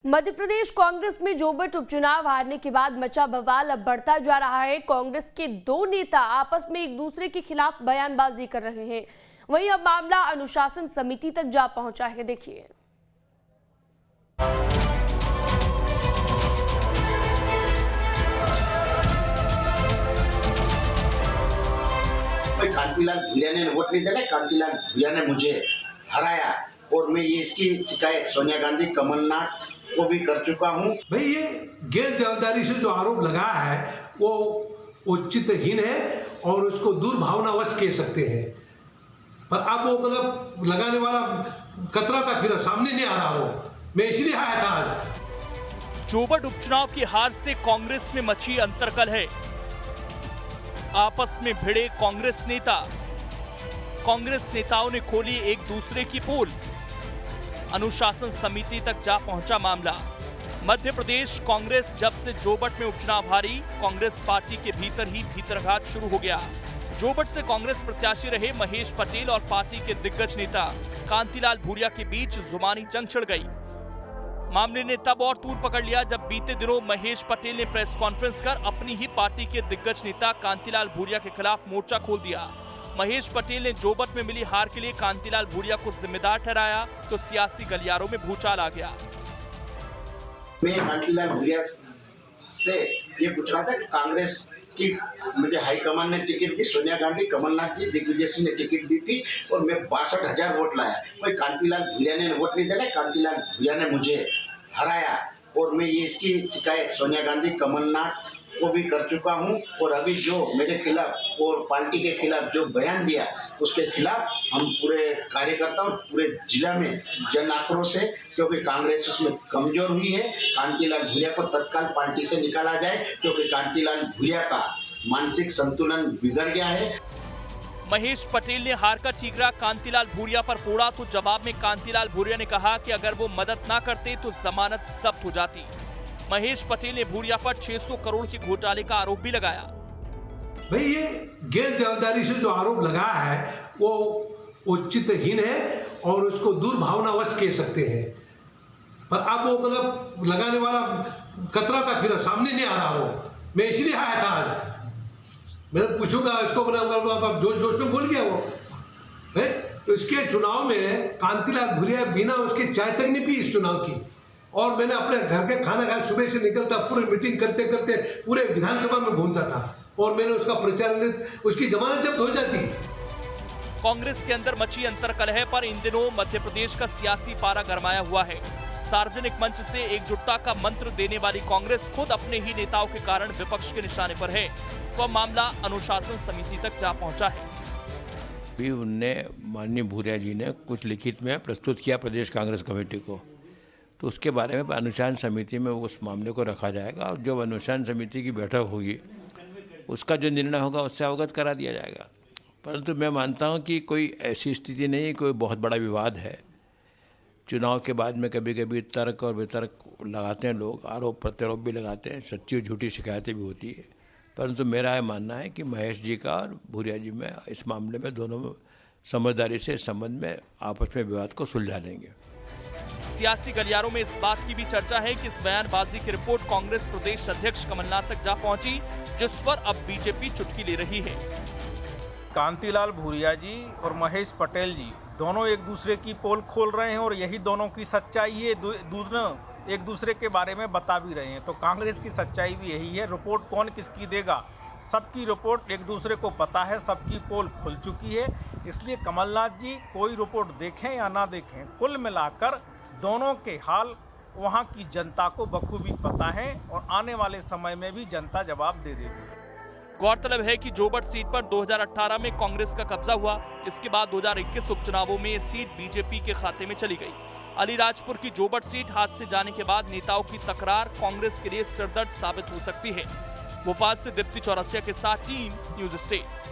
मध्य प्रदेश कांग्रेस में जोबट उपचुनाव हारने के बाद मचा बवाल अब बढ़ता जा रहा है। कांग्रेस के दो नेता आपस में एक दूसरे के खिलाफ बयानबाजी कर रहे हैं। वहीं अब मामला अनुशासन समिति तक जा पहुंचा है। देखिए, कांतिलाल भूरिया ने वोट नहीं देना, कांतिलाल भूरिया ने मुझे हराया और मैं ये इसकी शिकायत सोनिया गांधी, कमलनाथ को भी कर चुका हूँ। भाई ये गैर जवाबदारी से जो आरोप लगा है वो औचित्यहीन है और उसको दुर्भावनावश कह सकते हैं, पर अब वो मतलब लगाने वाला कतरा था, फिर सामने नहीं आ रहा हो, मैं इसलिए आया था आज। जोबट उपचुनाव की हार से कांग्रेस में मची अंतर्कल है। आपस में भिड़े कांग्रेस नेता, कांग्रेस नेताओं ने खोली एक दूसरे की पोल। अनुशासन समिति तक जा पहुंचा मामला। मध्य प्रदेश कांग्रेस जब से जोबट में उपचुनाव हारी, कांग्रेस पार्टी के भीतर ही भीतरघात शुरू हो गया। जोबट से कांग्रेस प्रत्याशी रहे महेश पटेल और पार्टी के दिग्गज नेता कांतिलाल भूरिया के बीच जुबानी जंग छिड़ गई। मामले ने तब और तूल पकड़ लिया जब बीते दिनों महेश पटेल ने प्रेस कॉन्फ्रेंस कर अपनी ही पार्टी के दिग्गज नेता कांतिलाल भूरिया के खिलाफ मोर्चा खोल दिया। महेश पटेल ने जोबट में मिली हार के लिए कांतिलाल भूरिया को जिम्मेदार ठहराया तो सियासी गलियारों में भूचाल आ गया। मैं कांतिलाल भूरिया से ये पूछ रहा था कि कांग्रेस की मुझे हाईकमान ने टिकट दी, सोनिया गांधी, कमलनाथ जी, दिग्विजय सिंह ने टिकट दी थी और मैं 62,000 वोट लाया। कोई कांतिलाल भूरिया ने वोट नहीं देना, कांतिलाल भूरिया ने मुझे हराया और मैं ये इसकी शिकायत सोनिया गांधी, कमलनाथ को भी कर चुका हूँ। और अभी जो मेरे खिलाफ और पार्टी के खिलाफ जो बयान दिया उसके खिलाफ हम पूरे कार्यकर्ताओं, पूरे जिला में जन आक्रोश है, क्योंकि कांग्रेस उसमें कमजोर हुई है। कांतिलाल भूरिया को तत्काल पार्टी से निकाला जाए, क्योंकि कांतिलाल भूरिया का मानसिक संतुलन बिगड़ गया है। महेश पटेल ने हार का ठीकरा कांतिलाल भूरिया पर फोड़ा तो जवाब में कांतिलाल भूरिया ने कहा कि अगर वो मदद ना करते तो जमानत जब्त हो जाती। महेश पटेल ने भूरिया पर 600 करोड़ के घोटाले का आरोप भी लगाया। भाई ये गैर जवाबदारी से जो आरोप लगा है वो औचित्यहीन है और उसको दुर्भावनावश कह सकते हैं, पर अब वो मतलब लगाने वाला कतरा था, फिर सामने नहीं आ रहा हो, मैं इसलिए आया था आज। मैं पूछूंगा इसको, जोश में बोल गया वो है। तो इसके चुनाव में कांतिलाल भूरिया बिना उसके चाय तक नहीं पी इस चुनाव की, और मैंने अपने घर के खाना खाया, सुबह से निकलता, पूरे मीटिंग करते करते पूरे विधानसभा में घूमता था और मैंने उसका प्रचार, उसकी जमानत जब्त हो जाती। कांग्रेस के अंदर मची अंतर्कलह पर इन दिनों मध्य प्रदेश का सियासी पारा गरमाया हुआ है। सार्वजनिक मंच से एकजुटता का मंत्र देने वाली कांग्रेस खुद अपने ही नेताओं के कारण विपक्ष के निशाने पर है, तो अब मामला अनुशासन समिति तक जा पहुंचा है। भी उनने, माननीय भूरिया जी ने कुछ लिखित में प्रस्तुत किया प्रदेश कांग्रेस कमेटी को, तो उसके बारे में अनुशासन समिति में उस मामले को रखा जाएगा और जो अनुशासन समिति की बैठक होगी उसका जो निर्णय होगा उससे अवगत करा दिया जाएगा। परंतु मैं मानता हूं कि कोई ऐसी स्थिति नहीं, कोई बहुत बड़ा विवाद है। चुनाव के बाद में कभी कभी तर्क और वितर्क लगाते हैं लोग, आरोप प्रत्यारोप भी लगाते हैं, सच्ची और झूठी शिकायतें भी होती है। परंतु मेरा यह मानना है कि महेश जी का और भूरिया जी में इस मामले में दोनों समझदारी से इस संबंध में आपस में विवाद को सुलझा लेंगे। सियासी गलियारों में इस बात की भी चर्चा है कि इस बयानबाजी की रिपोर्ट कांग्रेस प्रदेश अध्यक्ष कमलनाथ तक जा पहुंची, जिस पर अब बीजेपी चुटकी ले रही है। कांतिलाल भूरिया जी और महेश पटेल जी दोनों एक दूसरे की पोल खोल रहे हैं और यही दोनों की सच्चाई है। दोनों एक दूसरे के बारे में बता भी रहे हैं, तो कांग्रेस की सच्चाई भी यही है। रिपोर्ट कौन किसकी देगा, सबकी रिपोर्ट एक दूसरे को पता है, सबकी पोल खुल चुकी है। इसलिए कमलनाथ जी कोई रिपोर्ट देखें या ना देखें, कुल मिलाकर दोनों के हाल वहां की जनता को बखूबी पता है और आने वाले समय में भी जनता जवाब दे देगी। गौरतलब है कि जोबट सीट पर 2018 में कांग्रेस का कब्जा हुआ। इसके बाद 2021 उपचुनावों में ये सीट बीजेपी के खाते में चली गई। अलीराजपुर की जोबट सीट हाथ से जाने के बाद नेताओं की तकरार कांग्रेस के लिए सिरदर्द साबित हो सकती है। भोपाल से दीप्ति चौरसिया के साथ टीम न्यूज़ स्टेट।